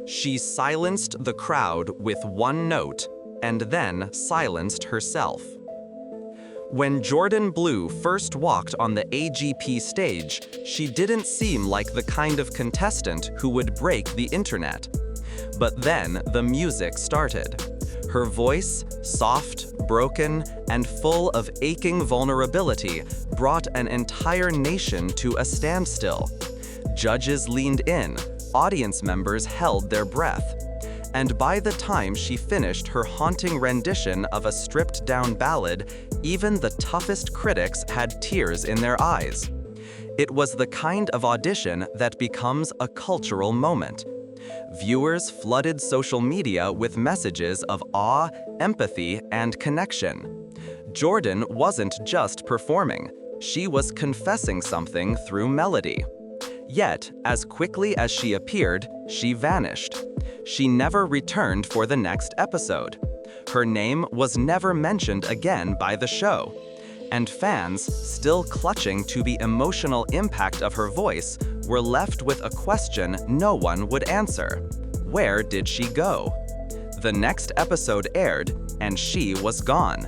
She silenced the crowd with one note, and then silenced herself. When Jordan Blue first walked on the AGT stage, she didn't seem like the kind of contestant who would break the internet. But then the music started. Her voice, soft, broken, and full of aching vulnerability, brought an entire nation to a standstill. Judges leaned in, audience members held their breath. And by the time she finished her haunting rendition of a stripped-down ballad, even the toughest critics had tears in their eyes. It was the kind of audition that becomes a cultural moment. Viewers flooded social media with messages of awe, empathy, and connection. Jordan wasn't just performing, she was confessing something through melody. Yet, as quickly as she appeared, she vanished. She never returned for the next episode. Her name was never mentioned again by the show. And fans, still clutching to the emotional impact of her voice, were left with a question no one would answer. Where did she go? The next episode aired, and she was gone.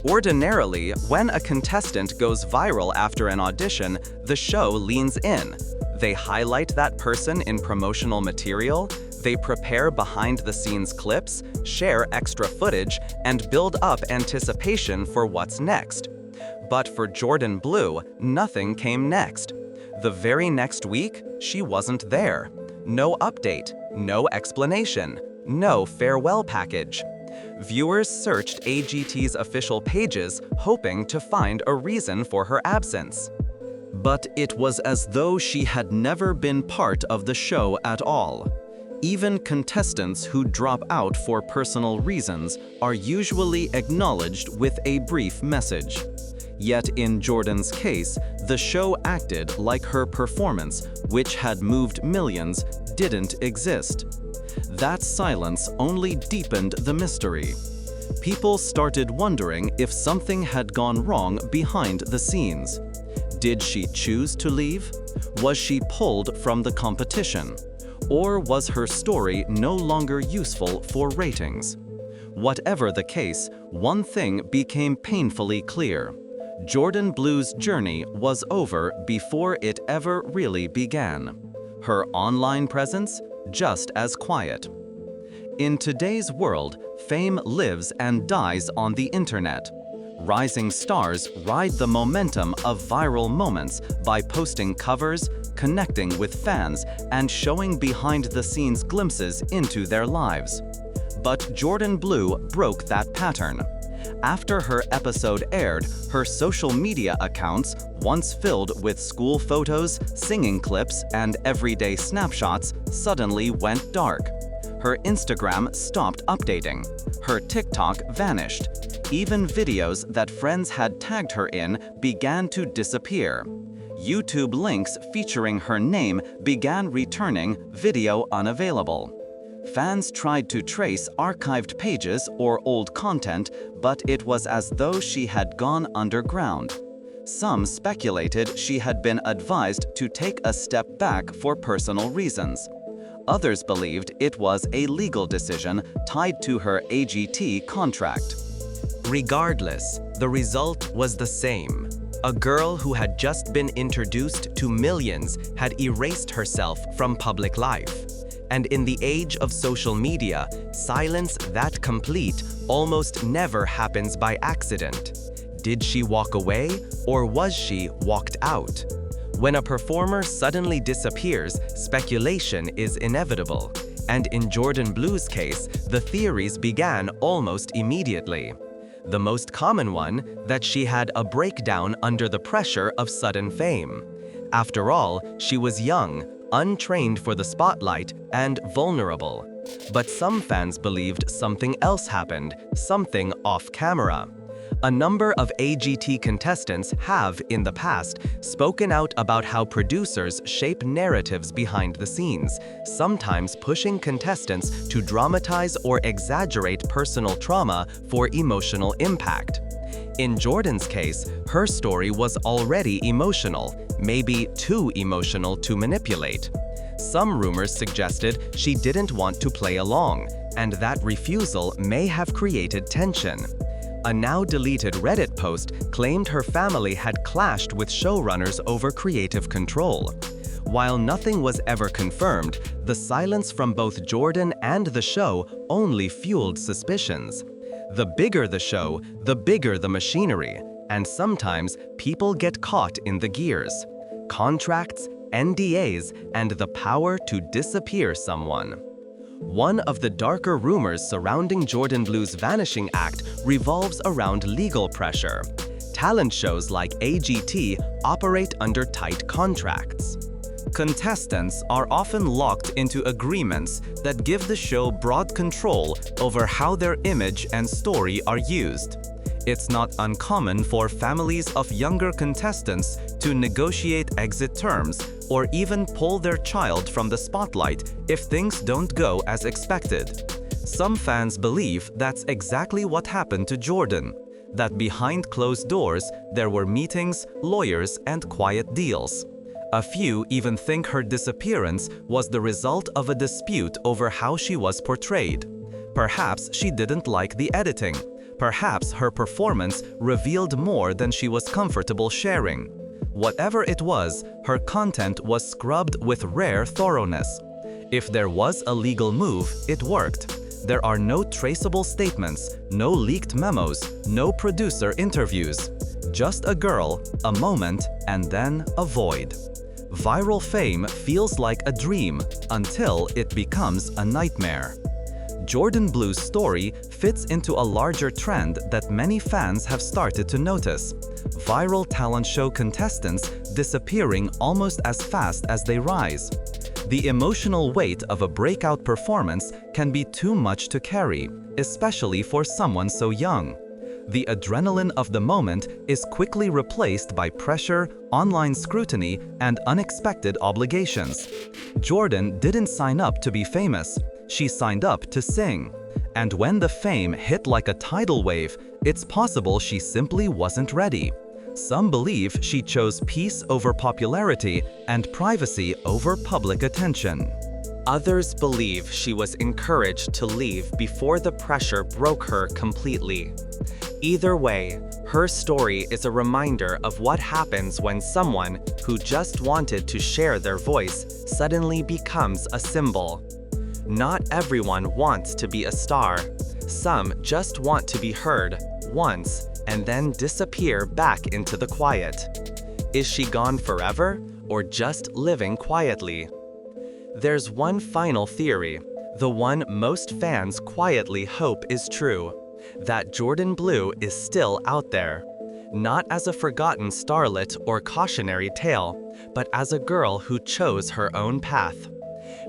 Ordinarily, when a contestant goes viral after an audition, the show leans in. They highlight that person in promotional material, they prepare behind-the-scenes clips, share extra footage, and build up anticipation for what's next. But for Jordan Blue, nothing came next. The very next week, she wasn't there. No update, no explanation, no farewell package. Viewers searched AGT's official pages, hoping to find a reason for her absence. But it was as though she had never been part of the show at all. Even contestants who drop out for personal reasons are usually acknowledged with a brief message. Yet in Jordan's case, the show acted like her performance, which had moved millions, didn't exist. That silence only deepened the mystery. People started wondering if something had gone wrong behind the scenes. Did she choose to leave? Was she pulled from the competition? Or was her story no longer useful for ratings? Whatever the case, one thing became painfully clear. Jordan Blue's journey was over before it ever really began. Her online presence, just as quiet. In today's world, fame lives and dies on the internet. Rising stars ride the momentum of viral moments by posting covers, connecting with fans, and showing behind-the-scenes glimpses into their lives. But Jordan Blue broke that pattern. After her episode aired, her social media accounts, once filled with school photos, singing clips, and everyday snapshots, suddenly went dark. Her Instagram stopped updating. Her TikTok vanished. Even videos that friends had tagged her in began to disappear. YouTube links featuring her name began returning, video unavailable. Fans tried to trace archived pages or old content, but it was as though she had gone underground. Some speculated she had been advised to take a step back for personal reasons. Others believed it was a legal decision tied to her AGT contract. Regardless, the result was the same. A girl who had just been introduced to millions had erased herself from public life. And in the age of social media, silence that complete almost never happens by accident. Did she walk away, or was she walked out? When a performer suddenly disappears, speculation is inevitable. And in Jordan Blue's case, the theories began almost immediately. The most common one, that she had a breakdown under the pressure of sudden fame. After all, she was young, untrained for the spotlight, and vulnerable. But some fans believed something else happened, something off-camera. A number of AGT contestants have, in the past, spoken out about how producers shape narratives behind the scenes, sometimes pushing contestants to dramatize or exaggerate personal trauma for emotional impact. In Jordan's case, her story was already emotional, maybe too emotional to manipulate. Some rumors suggested she didn't want to play along, and that refusal may have created tension. A now-deleted Reddit post claimed her family had clashed with showrunners over creative control. While nothing was ever confirmed, the silence from both Jordan and the show only fueled suspicions. The bigger the show, the bigger the machinery, and sometimes people get caught in the gears. Contracts, NDAs, and the power to disappear someone. One of the darker rumors surrounding Jordan Blue's vanishing act revolves around legal pressure. Talent shows like AGT operate under tight contracts. Contestants are often locked into agreements that give the show broad control over how their image and story are used. It's not uncommon for families of younger contestants to negotiate exit terms or even pull their child from the spotlight if things don't go as expected. Some fans believe that's exactly what happened to Jordan, that behind closed doors there were meetings, lawyers, and quiet deals. A few even think her disappearance was the result of a dispute over how she was portrayed. Perhaps she didn't like the editing. Perhaps her performance revealed more than she was comfortable sharing. Whatever it was, her content was scrubbed with rare thoroughness. If there was a legal move, it worked. There are no traceable statements, no leaked memos, no producer interviews. Just a girl, a moment, and then a void. Viral fame feels like a dream until it becomes a nightmare. Jordan Blue's story fits into a larger trend that many fans have started to notice. Viral talent show contestants disappearing almost as fast as they rise. The emotional weight of a breakout performance can be too much to carry, especially for someone so young. The adrenaline of the moment is quickly replaced by pressure, online scrutiny, and unexpected obligations. Jordan didn't sign up to be famous. She signed up to sing. And when the fame hit like a tidal wave, it's possible she simply wasn't ready. Some believe she chose peace over popularity and privacy over public attention. Others believe she was encouraged to leave before the pressure broke her completely. Either way, her story is a reminder of what happens when someone who just wanted to share their voice suddenly becomes a symbol. Not everyone wants to be a star. Some just want to be heard once and then disappear back into the quiet. Is she gone forever or just living quietly? There's one final theory, the one most fans quietly hope is true, that Jordan Blue is still out there. Not as a forgotten starlet or cautionary tale, but as a girl who chose her own path.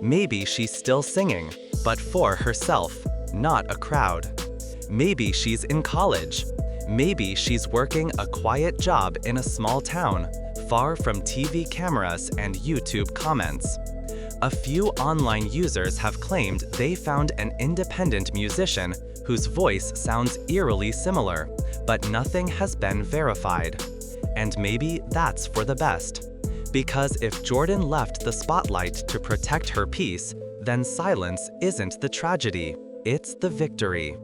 Maybe she's still singing, but for herself, not a crowd. Maybe she's in college. Maybe she's working a quiet job in a small town, far from TV cameras and YouTube comments. A few online users have claimed they found an independent musician whose voice sounds eerily similar, but nothing has been verified. And maybe that's for the best. Because if Jordan left the spotlight to protect her peace, then silence isn't the tragedy, it's the victory.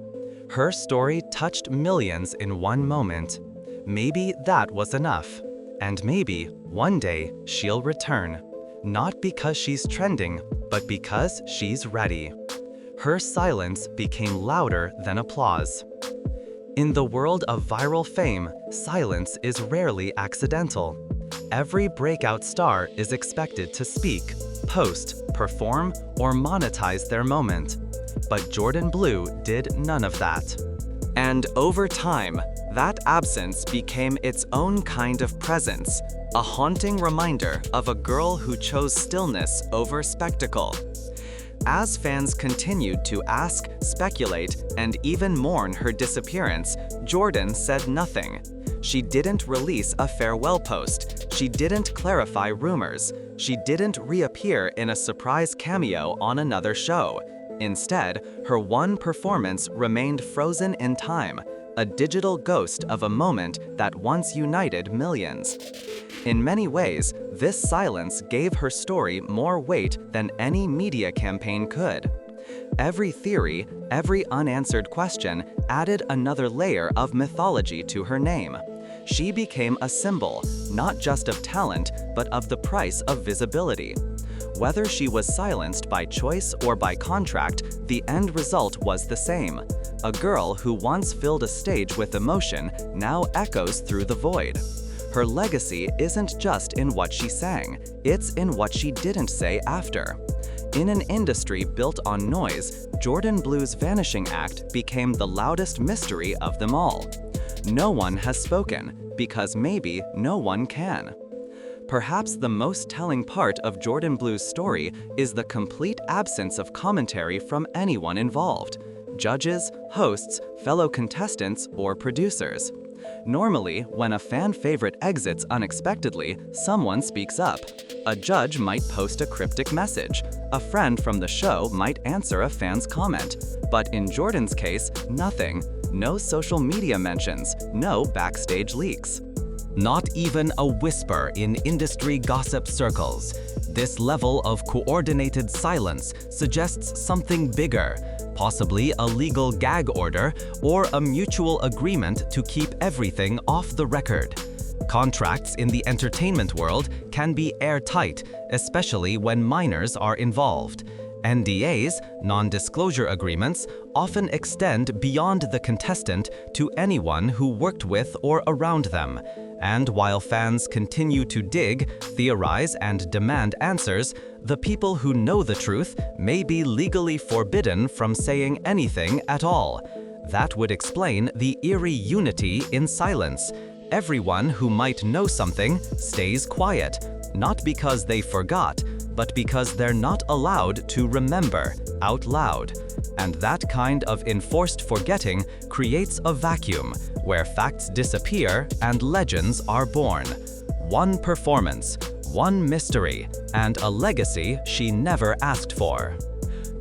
Her story touched millions in one moment. Maybe that was enough. And maybe, one day, she'll return. Not because she's trending, but because she's ready. Her silence became louder than applause. In the world of viral fame, silence is rarely accidental. Every breakout star is expected to speak, post, perform, or monetize their moment. But Jordan Blue did none of that. And over time, that absence became its own kind of presence, a haunting reminder of a girl who chose stillness over spectacle. As fans continued to ask, speculate, and even mourn her disappearance, Jordan said nothing. She didn't release a farewell post. She didn't clarify rumors. She didn't reappear in a surprise cameo on another show. Instead, her one performance remained frozen in time, a digital ghost of a moment that once united millions. In many ways, this silence gave her story more weight than any media campaign could. Every theory, every unanswered question added another layer of mythology to her name. She became a symbol, not just of talent, but of the price of visibility. Whether she was silenced by choice or by contract, the end result was the same. A girl who once filled a stage with emotion now echoes through the void. Her legacy isn't just in what she sang, it's in what she didn't say after. In an industry built on noise, Jordan Blue's vanishing act became the loudest mystery of them all. No one has spoken, because maybe no one can. Perhaps the most telling part of Jordan Blue's story is the complete absence of commentary from anyone involved: judges, hosts, fellow contestants, or producers. Normally, when a fan favorite exits unexpectedly, someone speaks up. A judge might post a cryptic message. A friend from the show might answer a fan's comment. But in Jordan's case, nothing. No social media mentions, no backstage leaks. Not even a whisper in industry gossip circles. This level of coordinated silence suggests something bigger, possibly a legal gag order or a mutual agreement to keep everything off the record. Contracts in the entertainment world can be airtight, especially when minors are involved. NDAs, non-disclosure agreements, often extend beyond the contestant to anyone who worked with or around them. And while fans continue to dig, theorize, and demand answers, the people who know the truth may be legally forbidden from saying anything at all. That would explain the eerie unity in silence. Everyone who might know something stays quiet, not because they forgot, but because they're not allowed to remember out loud. And that kind of enforced forgetting creates a vacuum where facts disappear and legends are born. One performance, one mystery, and a legacy she never asked for.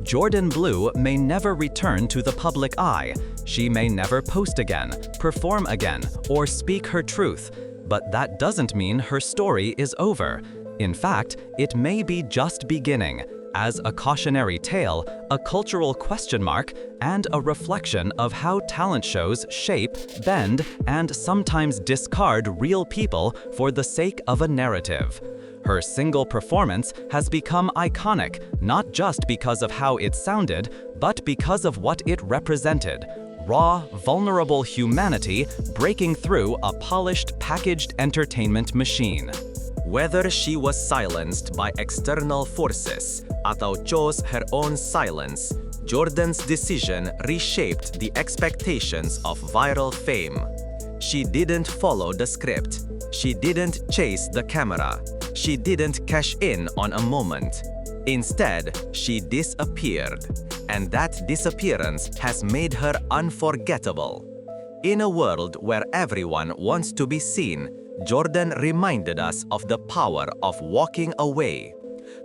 Jordan Blue may never return to the public eye. She may never post again, perform again, or speak her truth. But that doesn't mean her story is over. In fact, it may be just beginning, as a cautionary tale, a cultural question mark, and a reflection of how talent shows shape, bend, and sometimes discard real people for the sake of a narrative. Her single performance has become iconic, not just because of how it sounded, but because of what it represented: raw, vulnerable humanity breaking through a polished, packaged entertainment machine. Whether she was silenced by external forces atau chose her own silence, Jordan's decision reshaped the expectations of viral fame. She didn't follow the script. She didn't chase the camera. She didn't cash in on a moment. Instead, she disappeared. And that disappearance has made her unforgettable. In a world where everyone wants to be seen, Jordan reminded us of the power of walking away.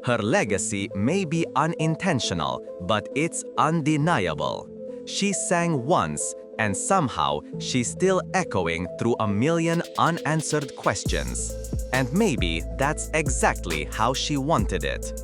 Her legacy may be unintentional, but it's undeniable. She sang once, and somehow she's still echoing through a million unanswered questions. And maybe that's exactly how she wanted it.